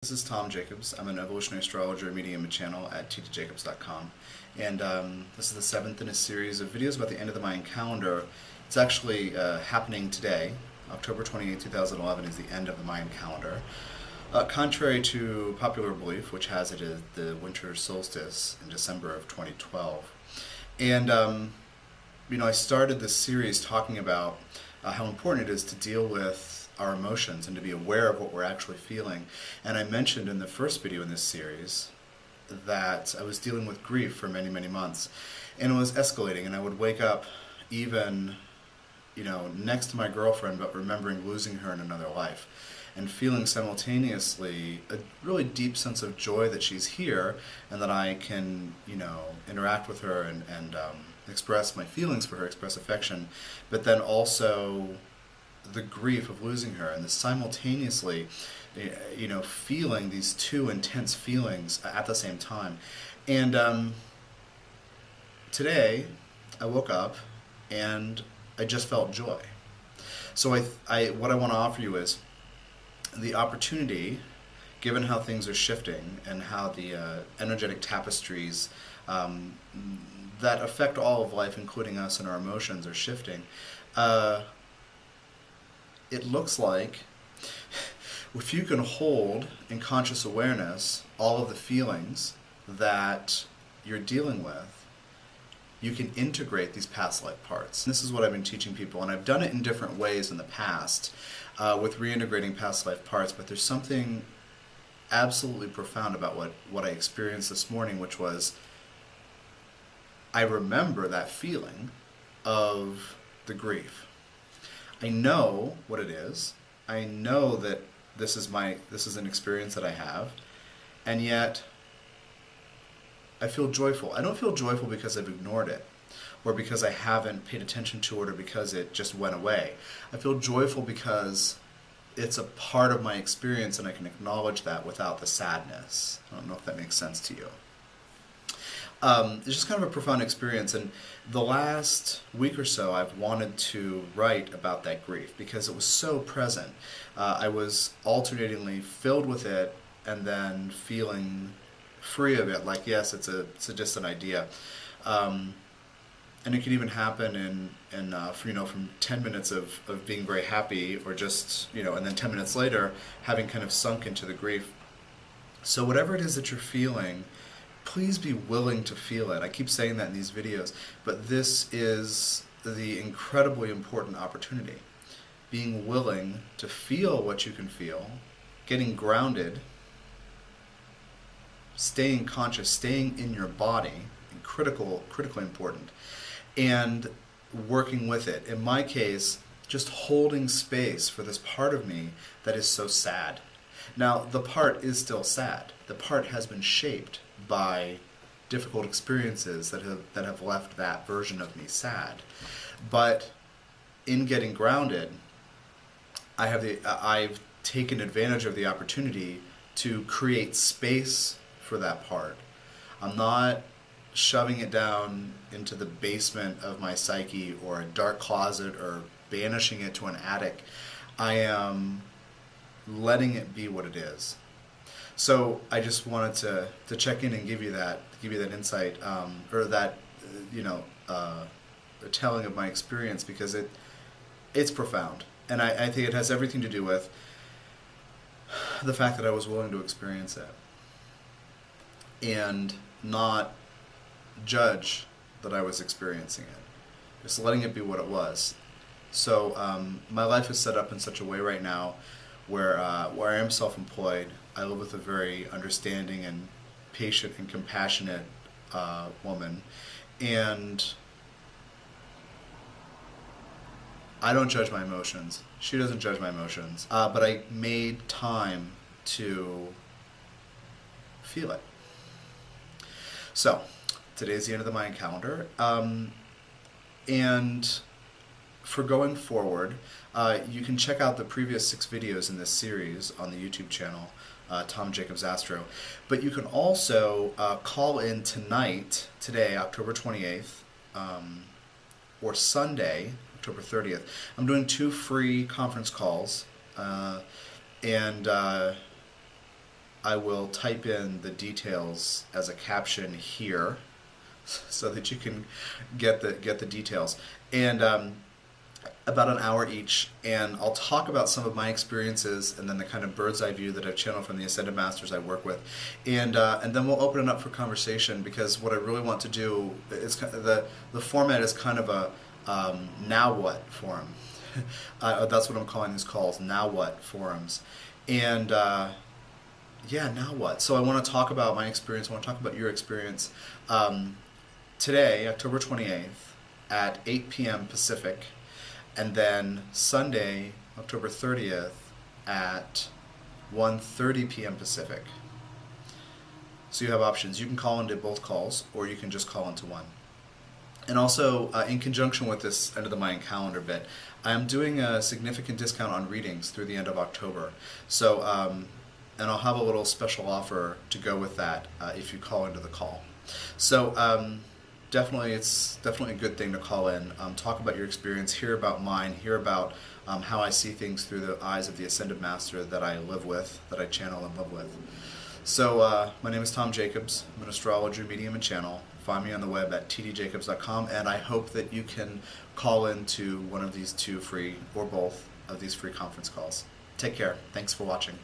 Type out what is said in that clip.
This is Tom Jacobs. I'm an evolutionary astrologer medium and channel at TomJacobs.com. And this is the seventh in a series of videos about the end of the Mayan calendar. It's actually happening today. October 28, 2011 is the end of the Mayan calendar. Contrary to popular belief, which has it as the winter solstice in December of 2012. And, I started this series talking about how important it is to deal with our emotions and to be aware of what we're actually feeling. And I mentioned in the first video in this series that I was dealing with grief for many, many months. And it was escalating, and I would wake up even, next to my girlfriend, but remembering losing her in another life. And feeling simultaneously a really deep sense of joy that she's here and that I can, interact with her and express my feelings for her, express affection, but then also the grief of losing her, and the simultaneously, feeling these two intense feelings at the same time. And today, I woke up and I just felt joy. So what I want to offer you is the opportunity, given how things are shifting and how the energetic tapestries that affect all of life, including us and our emotions, are shifting. It looks like if you can hold in conscious awareness all of the feelings that you're dealing with, you can integrate these past life parts. This is what I've been teaching people, and I've done it in different ways in the past with reintegrating past life parts, but there's something absolutely profound about what I experienced this morning, which was I remember that feeling of the grief. I know what it is. I know that this is an experience that I have, and yet I feel joyful. I don't feel joyful because I've ignored it, or because I haven't paid attention to it, or because it just went away. I feel joyful because it's a part of my experience, and I can acknowledge that without the sadness. I don't know if that makes sense to you. It's just kind of a profound experience, and the last week or so I've wanted to write about that grief because it was so present. I was alternatingly filled with it and then feeling free of it, like, yes, it's just an idea. And it can even happen from 10 minutes of being very happy, or just, and then 10 minutes later having kind of sunk into the grief. So whatever it is that you're feeling, please be willing to feel it. I keep saying that in these videos, but this is the incredibly important opportunity. Being willing to feel what you can feel, getting grounded, staying conscious, staying in your body, critically important, and working with it. In my case, just holding space for this part of me that is so sad. Now, the part is still sad. The part has been shaped by difficult experiences that have left that version of me sad. But in getting grounded, I've taken advantage of the opportunity to create space for that part. I'm not shoving it down into the basement of my psyche or a dark closet or banishing it to an attic. I am letting it be what it is. So I just wanted to check in and give you that insight, or that telling of my experience, because it's profound, and I think it has everything to do with the fact that I was willing to experience it and not judge that I was experiencing it, just letting it be what it was. So my life is set up in such a way right now where I am self-employed. I live with a very understanding and patient and compassionate woman, and I don't judge my emotions. She doesn't judge my emotions, but I made time to feel it. So today's the end of the Mayan calendar, and for going forward, you can check out the previous 6 videos in this series on the YouTube channel, Tom Jacobs Astro. But you can also call in today, October 28th, or Sunday, October 30th. I'm doing 2 free conference calls, and I will type in the details as a caption here so that you can get the details. And about an hour each, and I'll talk about some of my experiences and then the kind of bird's eye view that I've channeled from the Ascended Masters I work with, and then we'll open it up for conversation, because what I really want to do is the format is kind of a now what forum. That's what I'm calling these calls, now what forums, and yeah, now what? So I want to talk about my experience. I want to talk about your experience. Today, October 28th, at 8 p.m. Pacific. And then Sunday, October 30th at 1:30 p.m. Pacific. So you have options. You can call into both calls, or you can just call into one. And also, in conjunction with this end of the Mayan calendar bit, I'm doing a significant discount on readings through the end of October. So, and I'll have a little special offer to go with that if you call into the call. So, it's definitely a good thing to call in, talk about your experience, hear about mine, hear about how I see things through the eyes of the Ascended Master that I live with, that I channel and live with. So my name is Tom Jacobs. I'm an astrologer, medium, and channel. Find me on the web at TomJacobs.com, and I hope that you can call into one of these two free, or both, of these free conference calls. Take care. Thanks for watching.